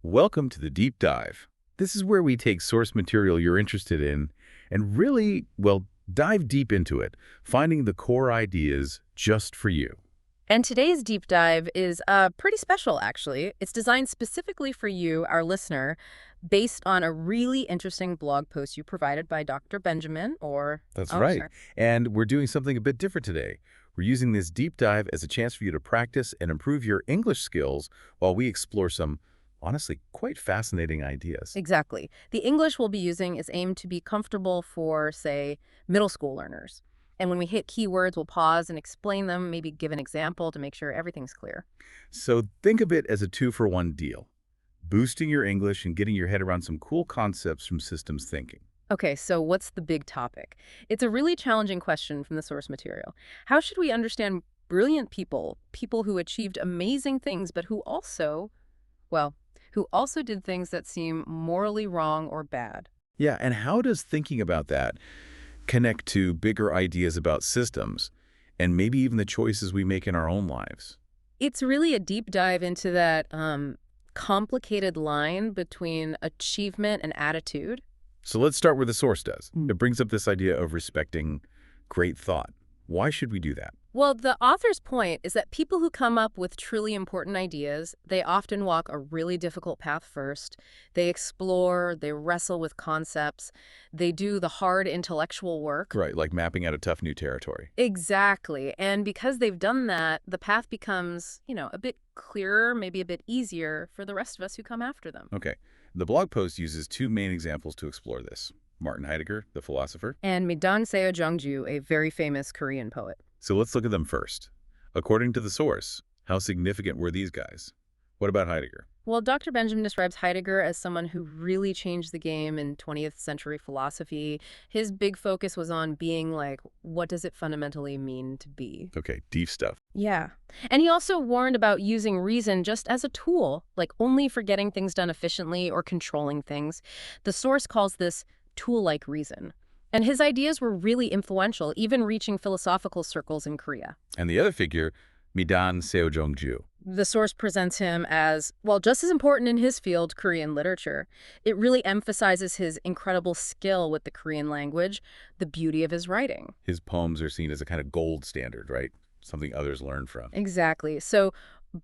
Welcome to the Deep Dive. This is where we take source material you're interested in and really, dive deep into it, finding the core ideas just for you. And today's deep dive is pretty special, actually. It's designed specifically for you, our listener, based on a really interesting blog post you provided by Dr. Benjamin, or... That's Oh, right. sorry. And we're doing something a bit different today. We're using this deep dive as a chance for you to practice and improve your English skills while we explore some, honestly, quite fascinating ideas. Exactly. The English we'll be using is aimed to be comfortable for, say, middle school learners. And when we hit keywords, we'll pause and explain them, maybe give an example to make sure everything's clear. So think of it as a two-for-one deal, boosting your English and getting your head around some cool concepts from systems thinking. Okay, so what's the big topic? It's a really challenging question from the source material. How should we understand brilliant people, people who achieved amazing things, but well, who also did things that seem morally wrong or bad? Yeah, and how does thinking about that connect to bigger ideas about systems and maybe even the choices we make in our own lives? It's really a deep dive into that complicated line between achievement and attitude. So let's start where the source does. Mm. It brings up this idea of respecting great thought. Why should we do that? Well, the author's point is that people who come up with truly important ideas, they often walk a really difficult path first. They explore, they wrestle with concepts, they do the hard intellectual work. Right, like mapping out a tough new territory. Exactly. And because they've done that, the path becomes, a bit clearer, maybe a bit easier for the rest of us who come after them. Okay, the blog post uses two main examples to explore this. Martin Heidegger, the philosopher. And Midang Seo-jongju, a very famous Korean poet. So let's look at them first. According to the source, how significant were these guys? What about Heidegger? Well, Dr. Benjamin describes Heidegger as someone who really changed the game in 20th century philosophy. His big focus was on being like, what does it fundamentally mean to be? Okay, deep stuff. Yeah. And he also warned about using reason just as a tool, like only for getting things done efficiently or controlling things. The source calls this tool-like reason. And his ideas were really influential, even reaching philosophical circles in Korea. And the other figure, Midan Seo-jongju. The source presents him as, well, just as important in his field, Korean literature. It really emphasizes his incredible skill with the Korean language, the beauty of his writing. His poems are seen as a kind of gold standard, right? Something others learn from. Exactly. So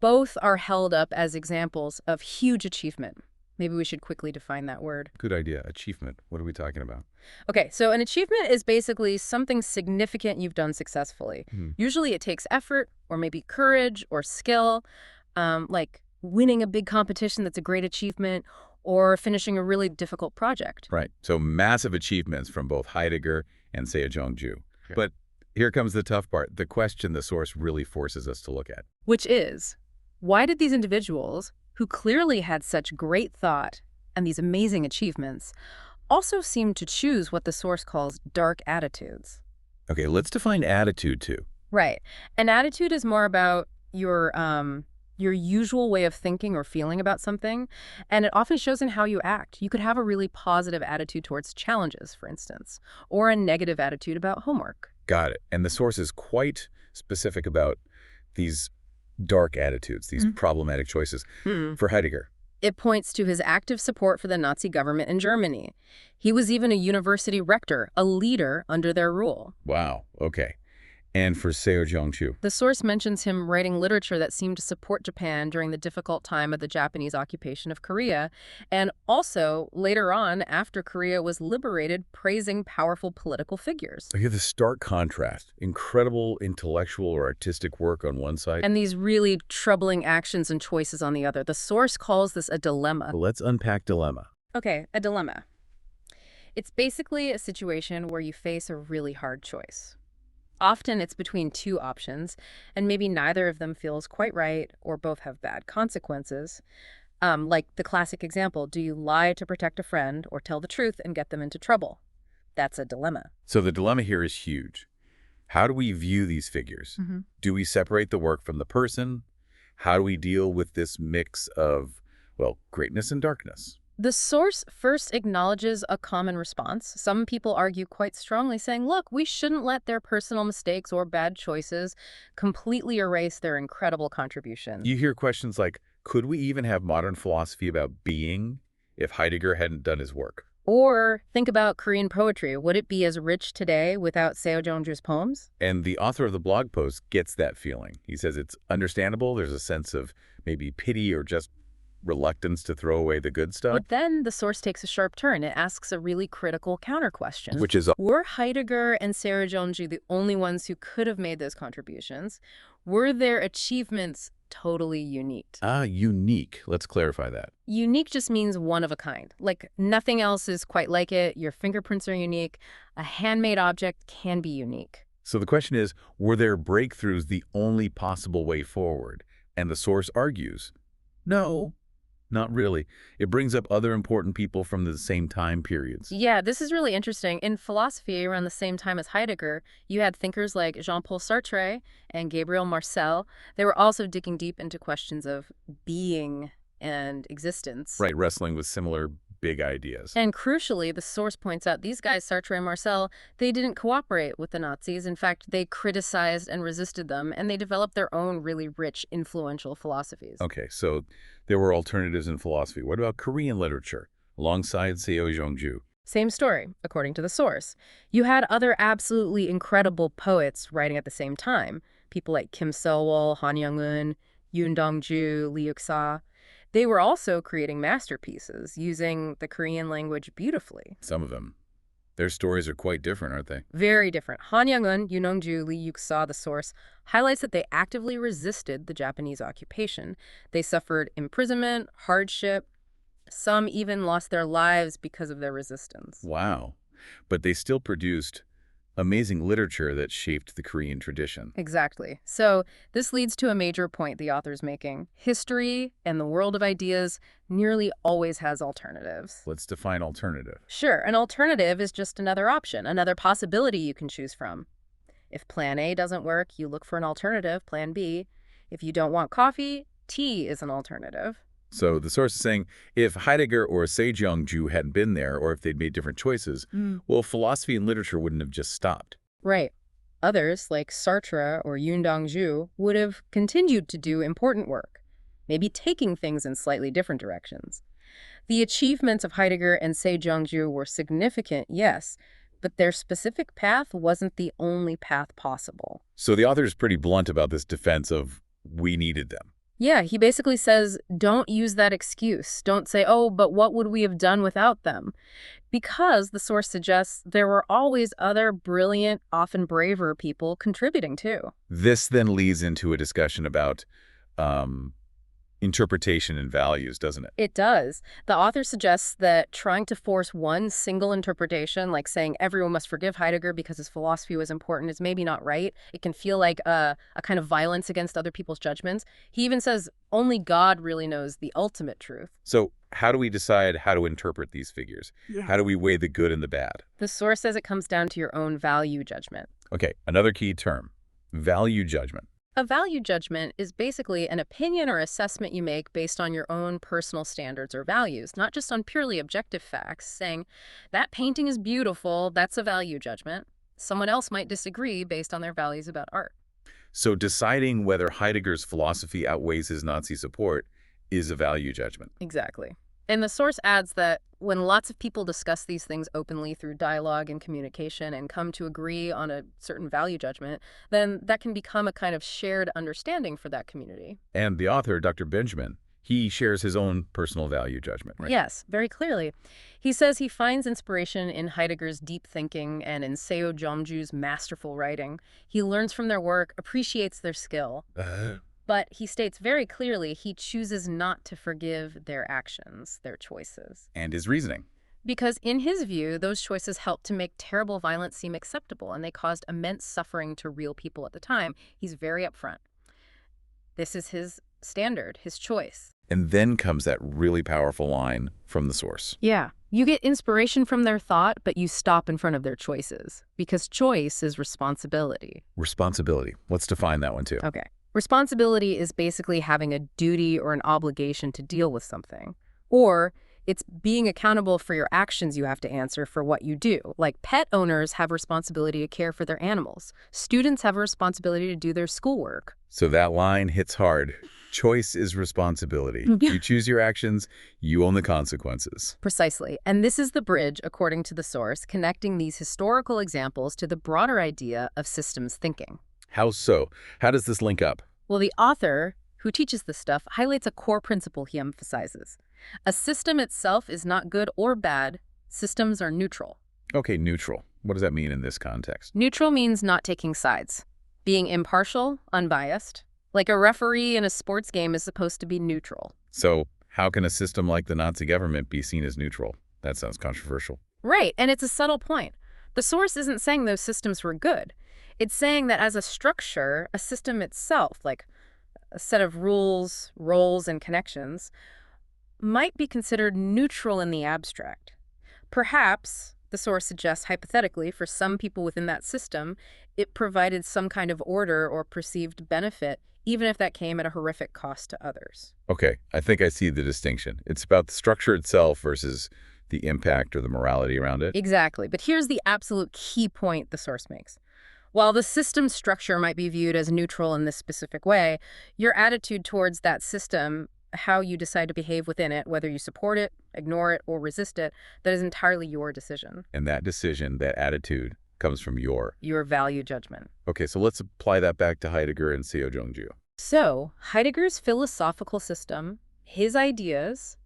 both are held up as examples of huge achievement. Maybe we should quickly define that word. Good idea. Achievement. What are we talking about? Okay, so an achievement is basically something significant you've done successfully. Usually it takes effort or maybe courage or skill, like winning a big competition that's a great achievement or finishing a really difficult project. Right. So massive achievements from both Heidegger and Seo-jongju. Okay. But here comes the tough part, the question the source really forces us to look at. Which is, why did these individuals, who clearly had such great thought and these amazing achievements, also seem to choose what the source calls dark attitudes? Okay, let's define attitude too. Right. An attitude is more about your usual way of thinking or feeling about something, and it often shows in how you act. You could have a really positive attitude towards challenges, for instance, or a negative attitude about homework. Got it. And the source is quite specific about these dark attitudes, these problematic choices. For Heidegger. It points to his active support for the Nazi government in Germany. He was even a university rector, a leader under their rule. Wow, okay. And for Seo-jongju. The source mentions him writing literature that seemed to support Japan during the difficult time of the Japanese occupation of Korea, and also, later on, after Korea was liberated, praising powerful political figures. So you have this stark contrast, incredible intellectual or artistic work on one side. And these really troubling actions and choices on the other. The source calls this a dilemma. Well, let's unpack dilemma. Okay, a dilemma. It's basically a situation where you face a really hard choice. Often it's between two options, and maybe neither of them feels quite right, or both have bad consequences. Like the classic example, do you lie to protect a friend or tell the truth and get them into trouble? That's a dilemma. So the dilemma here is huge. How do we view these figures? Do we separate the work from the person? How do we deal with this mix of, greatness and darkness? The source first acknowledges a common response. Some people argue quite strongly, saying, look, we shouldn't let their personal mistakes or bad choices completely erase their incredible contribution. You hear questions like, Could we even have modern philosophy about being if Heidegger hadn't done his work? Or think about Korean poetry. Would it be as rich today without Seo Jeongju's poems? And the author of the blog post gets that feeling. He says it's understandable. There's a sense of maybe pity or just reluctance to throw away the good stuff. But then the source takes a sharp turn. It asks a really critical counter-question. Which is, Were Heidegger and Seo Jeongju the only ones who could have made those contributions? Were their achievements totally unique? unique. Let's clarify that. Unique just means one of a kind. Like nothing else is quite like it. Your fingerprints are unique. A handmade object can be unique. So the question is, were their breakthroughs the only possible way forward? And the source argues, no, not really. It brings up other important people from the same time periods. Yeah, this is really interesting. In philosophy, around the same time as Heidegger, you had thinkers like Jean-Paul Sartre and Gabriel Marcel. They were also digging deep into questions of being and existence. Right, wrestling with similar big ideas. And crucially, the source points out these guys, Sartre and Marcel, they didn't cooperate with the Nazis. In fact, they criticized and resisted them, and they developed their own really rich, influential philosophies. Okay, so there were alternatives in philosophy. What about Korean literature alongside Seo Jeongju? Same story, according to the source. You had other absolutely incredible poets writing at the same time. People like Kim Seo-wol, Han Young-eun, Yoon Dong-ju, Lee Yuk-sa. They were also creating masterpieces, using the Korean language beautifully. Some of them. Their stories are quite different, aren't they? Very different. Han Young-eun, Yoon Dong-ju, Lee Yuk-sa, the source, highlights that they actively resisted the Japanese occupation. They suffered imprisonment, hardship. Some even lost their lives because of their resistance. Wow. But they still produced amazing literature that shaped the Korean tradition. Exactly. So this leads to a major point the author's making. History and the world of ideas nearly always has alternatives. Let's define alternative. Sure, an alternative is just another option, another possibility you can choose from. If plan A doesn't work, you look for an alternative, plan B. If you don't want coffee, tea is an alternative. So the source is saying if Heidegger or Seo Jeongju hadn't been there, or if they'd made different choices, well, philosophy and literature wouldn't have just stopped. Right. Others, like Sartre or Yoon Dong-ju, would have continued to do important work, maybe taking things in slightly different directions. The achievements of Heidegger and Seo Jeongju were significant, yes, but their specific path wasn't the only path possible. So the author is pretty blunt about this defense of we needed them. Yeah, he basically says, don't use that excuse. Don't say, oh, but what would we have done without them? Because, the source suggests, there were always other brilliant, often braver people contributing too. This then leads into a discussion about interpretation and values, doesn't it? It does. The author suggests that trying to force one single interpretation, like saying everyone must forgive Heidegger because his philosophy was important, is maybe not right. It can feel like a kind of violence against other people's judgments. He even says only God really knows the ultimate truth. So how do we decide how to interpret these figures? Yeah. How do we weigh the good and the bad? The source says it comes down to your own value judgment. Okay, another key term, value judgment. A value judgment is basically an opinion or assessment you make based on your own personal standards or values, not just on purely objective facts, saying, that painting is beautiful, that's a value judgment. Someone else might disagree based on their values about art. So deciding whether Heidegger's philosophy outweighs his Nazi support is a value judgment. Exactly. And the source adds that when lots of people discuss these things openly through dialogue and communication and come to agree on a certain value judgment, then that can become a kind of shared understanding for that community. And the author, Dr. Benjamin, he shares his own personal value judgment, right? Yes, very clearly. He says he finds inspiration in Heidegger's deep thinking and in Seo Jeongju's masterful writing. He learns from their work, appreciates their skill. But he states very clearly he chooses not to forgive their actions, their choices. And his reasoning. Because in his view, those choices helped to make terrible violence seem acceptable, and they caused immense suffering to real people at the time. He's very upfront. This is his standard, his choice. And then comes that really powerful line from the source. Yeah. You get inspiration from their thought, but you stop in front of their choices. Because choice is responsibility. Responsibility. Let's define that one too. Okay. Responsibility is basically having a duty or an obligation to deal with something. Or it's being accountable for your actions. You have to answer for what you do. Like pet owners have responsibility to care for their animals. Students have a responsibility to do their schoolwork. So that line hits hard. Choice is responsibility. Yeah. You choose your actions, you own the consequences. Precisely. And this is the bridge, according to the source, connecting these historical examples to the broader idea of systems thinking. How so? How does this link up? Well, the author, who teaches this stuff, highlights a core principle he emphasizes. A system itself is not good or bad. Systems are neutral. Okay, neutral. What does that mean in this context? Neutral means not taking sides, being impartial, unbiased. Like a referee in a sports game is supposed to be neutral. So, how can a system like the Nazi government be seen as neutral? That sounds controversial. Right, and it's a subtle point. The source isn't saying those systems were good. It's saying that as a structure, a system itself, like a set of rules, roles, and connections, might be considered neutral in the abstract. Perhaps, the source suggests hypothetically, for some people within that system, it provided some kind of order or perceived benefit, even if that came at a horrific cost to others. Okay, I think I see the distinction. It's about the structure itself versus the impact or the morality around it. Exactly. But here's the absolute key point the source makes. While the system structure might be viewed as neutral in this specific way, your attitude towards that system, how you decide to behave within it, whether you support it, ignore it, or resist it, that is entirely your decision. And that decision, that attitude, comes from your... Your value judgment. Okay, so let's apply that back to Heidegger and Seo Jongju. So, Heidegger's philosophical system, his ideas,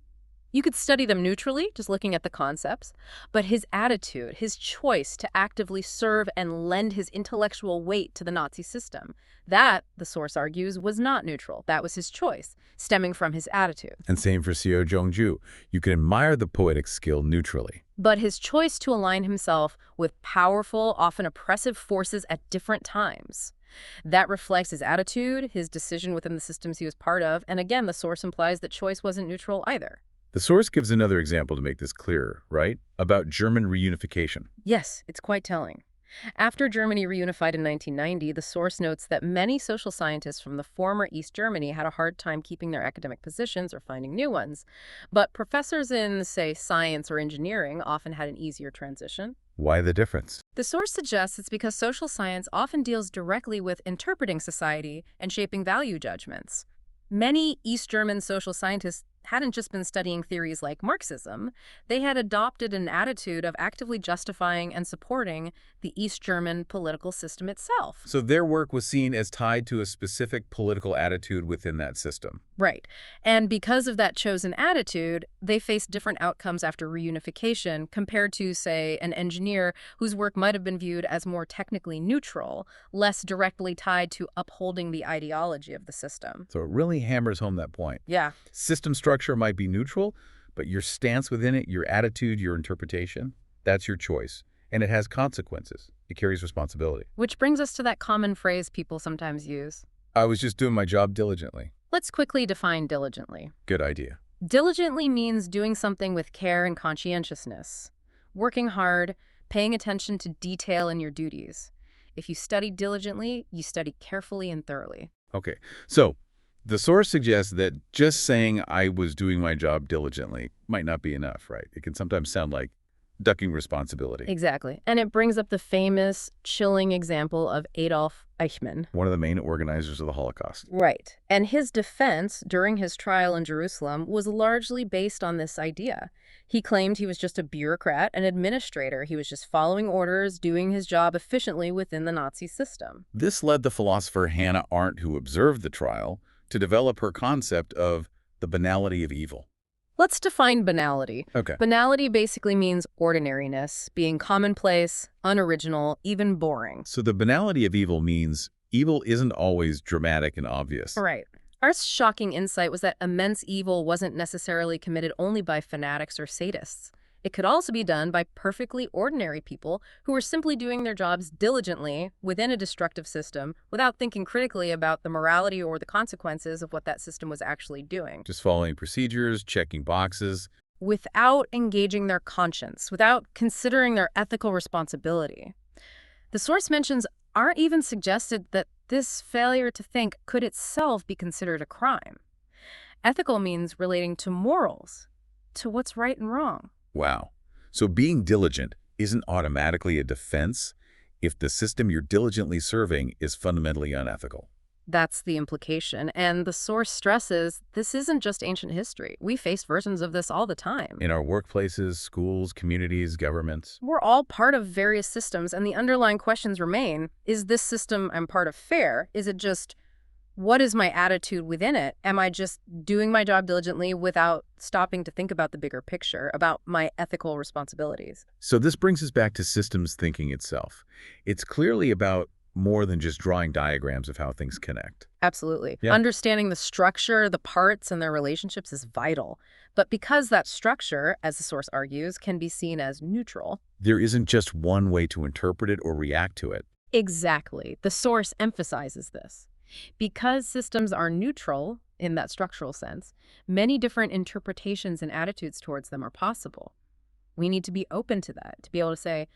you could study them neutrally, just looking at the concepts, but his attitude, his choice to actively serve and lend his intellectual weight to the Nazi system, that, the source argues, was not neutral. That was his choice, stemming from his attitude. And same for Seo Jongju. You can admire the poetic skill neutrally. But his choice to align himself with powerful, often oppressive forces at different times, that reflects his attitude, his decision within the systems he was part of, and again, the source implies that choice wasn't neutral either. The source gives another example to make this clearer, right? About German reunification. Yes, it's quite telling. After Germany reunified in 1990, the source notes that many social scientists from the former East Germany had a hard time keeping their academic positions or finding new ones. But professors in, say, science or engineering often had an easier transition. Why the difference? The source suggests it's because social science often deals directly with interpreting society and shaping value judgments. Many East German social scientists hadn't just been studying theories like Marxism, they had adopted an attitude of actively justifying and supporting the East German political system itself. So their work was seen as tied to a specific political attitude within that system. Right. And because of that chosen attitude, they faced different outcomes after reunification compared to, say, an engineer whose work might have been viewed as more technically neutral, less directly tied to upholding the ideology of the system. So it really hammers home that point. Yeah. System structure might be neutral, but your stance within it, your attitude, your interpretation, that's your choice. And it has consequences. It carries responsibility. Which brings us to that common phrase people sometimes use. I was just doing my job diligently. Let's quickly define diligently. Good idea. Diligently means doing something with care and conscientiousness, working hard, paying attention to detail in your duties. If you study diligently, you study carefully and thoroughly. Okay, so the source suggests that just saying I was doing my job diligently might not be enough, right? It can sometimes sound like ducking responsibility. Exactly. And it brings up the famous, chilling example of Adolf Eichmann. One of the main organizers of the Holocaust. Right. And his defense during his trial in Jerusalem was largely based on this idea. He claimed he was just a bureaucrat, an administrator. He was just following orders, doing his job efficiently within the Nazi system. This led the philosopher Hannah Arendt, who observed the trial, to develop her concept of the banality of evil. Let's define banality. Okay. Banality basically means ordinariness, being commonplace, unoriginal, even boring. So the banality of evil means evil isn't always dramatic and obvious. Right. Our shocking insight was that immense evil wasn't necessarily committed only by fanatics or sadists. It could also be done by perfectly ordinary people who were simply doing their jobs diligently within a destructive system without thinking critically about the morality or the consequences of what that system was actually doing. Just following procedures, checking boxes. Without engaging their conscience, without considering their ethical responsibility. The source mentions aren't even suggested that this failure to think could itself be considered a crime. Ethical means relating to morals, to what's right and wrong. Wow. So being diligent isn't automatically a defense if the system you're diligently serving is fundamentally unethical. That's the implication. And the source stresses this isn't just ancient history. We face versions of this all the time. In our workplaces, schools, communities, governments. We're all part of various systems, and the underlying questions remain, is this system I'm part of fair? Is it just, what is my attitude within it? Am I just doing my job diligently without stopping to think about the bigger picture, about my ethical responsibilities? So this brings us back to systems thinking itself. It's clearly about more than just drawing diagrams of how things connect. Absolutely. Yeah. Understanding the structure, the parts, and their relationships is vital. But because that structure, as the source argues, can be seen as neutral. There isn't just one way to interpret it or react to it. Exactly. The source emphasizes this. Because systems are neutral in that structural sense, many different interpretations and attitudes towards them are possible. We need to be open to that, to be able to say,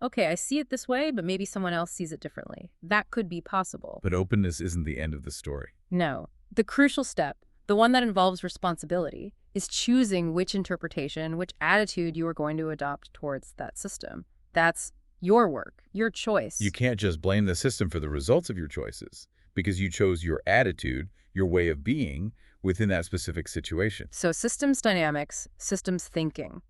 okay, I see it this way, but maybe someone else sees it differently. That could be possible. But openness isn't the end of the story. No. The crucial step, the one that involves responsibility, is choosing which interpretation, which attitude you are going to adopt towards that system. That's your work, your choice. You can't just blame the system for the results of your choices, because you chose your attitude, your way of being, within that specific situation. So systems dynamics, systems thinking.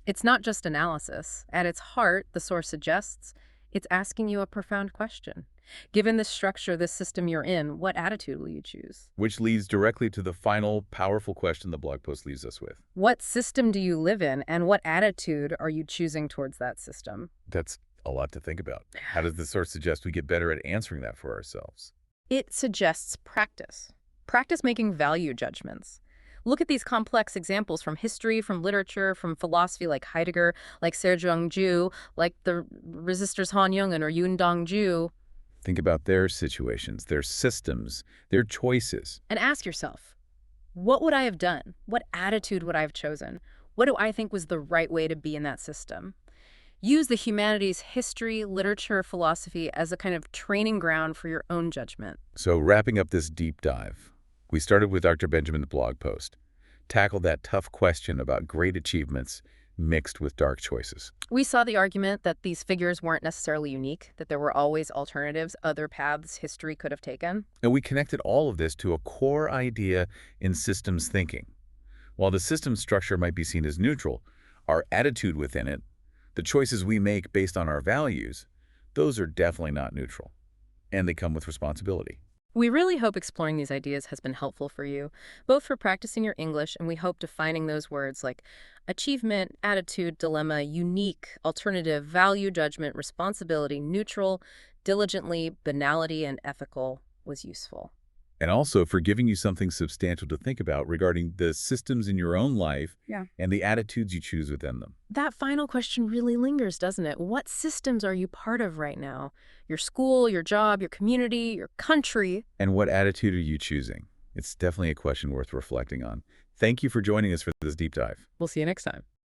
It's not just analysis. At its heart, the source suggests, it's asking you a profound question. Given this structure, this system you're in, what attitude will you choose? Which leads directly to the final, powerful question the blog post leaves us with. What system do you live in, and what attitude are you choosing towards that system? That's a lot to think about. How does the source suggest we get better at answering that for ourselves? It suggests practice. Practice making value judgments. Look at these complex examples from history, from literature, from philosophy like Heidegger, like Serjeong Ju, like the resistors Han Jungen or Yoon Dong-ju. Think about their situations, their systems, their choices. And ask yourself, what would I have done? What attitude would I have chosen? What do I think was the right way to be in that system? Use the humanities, history, literature, philosophy as a kind of training ground for your own judgment. So wrapping up this deep dive, we started with Dr. Benjamin's blog post, tackled that tough question about great achievements mixed with dark choices. We saw the argument that these figures weren't necessarily unique, that there were always alternatives, other paths history could have taken. And we connected all of this to a core idea in systems thinking. While the system structure might be seen as neutral, our attitude within it, the choices we make based on our values, those are definitely not neutral. And they come with responsibility. We really hope exploring these ideas has been helpful for you, both for practicing your English, and we hope defining those words like achievement, attitude, dilemma, unique, alternative, value, judgment, responsibility, neutral, diligently, banality, and ethical was useful. And also for giving you something substantial to think about regarding the systems in your own life and the attitudes you choose within them. That final question really lingers, doesn't it? What systems are you part of right now? Your school, your job, your community, your country? And what attitude are you choosing? It's definitely a question worth reflecting on. Thank you for joining us for this deep dive. We'll see you next time.